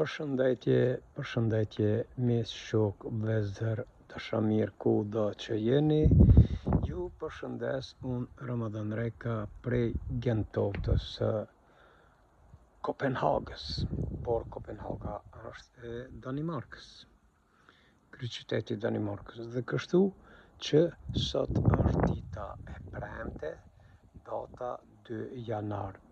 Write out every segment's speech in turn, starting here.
Përshëndetje mes shok, vëllezër, dashamir kudo që jeni. Ju përshëndes unë Ramadan Reka prej Gentotës së Kopenhagës, por Kopenhaga është e Danimarkës, kryeqyteti i Danimarkës, dhe kështu që sot është dita e premte, data 2 janar,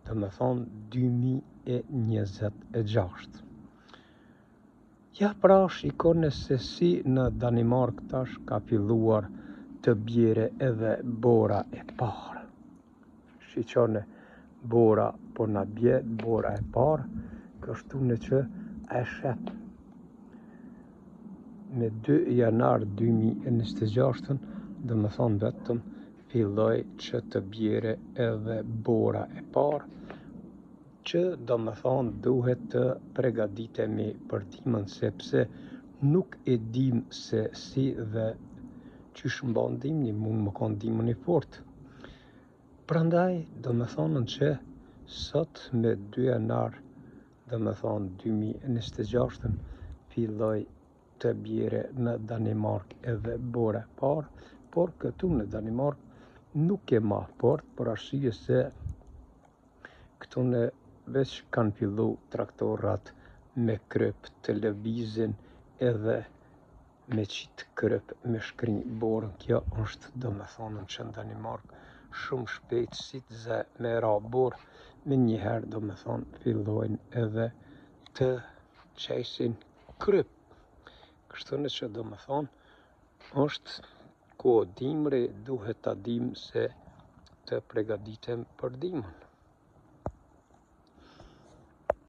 dhe me thonë 2026. Ja pra shikone se si në Danimark tash ka filluar të bjere edhe bora e parë. Shikone bora po na bje, bora e parë, kështu në që e shet me 2 janar 2026, dhe me thonë vetëm filloj që të bjere edhe bora e parë, që do me thonë duhet të pregaditemi për dimën, sepse nuk e dim se si dhe qysh mban dimni, mund më kanë dimën i fort. Prandaj do me thonën që sot me 2 janar, do me thonë 2026, filloj të bjere në Danimark edhe bora e parë, por këtu në Danimark nuk e ma fort, për arsye se këtu në veç kanë fillu traktorat me kryp të lëvizin edhe me qitë kryp me shkrinj borën. Kjo është do me thonën që në Danimark shumë shpejt si të zë me ra borë, me njëherë do me thonë fillojnë edhe të qesin kryp. Kështu në që do me thonë është ko dimri, duhet ta dim se të pregaditem për dimën.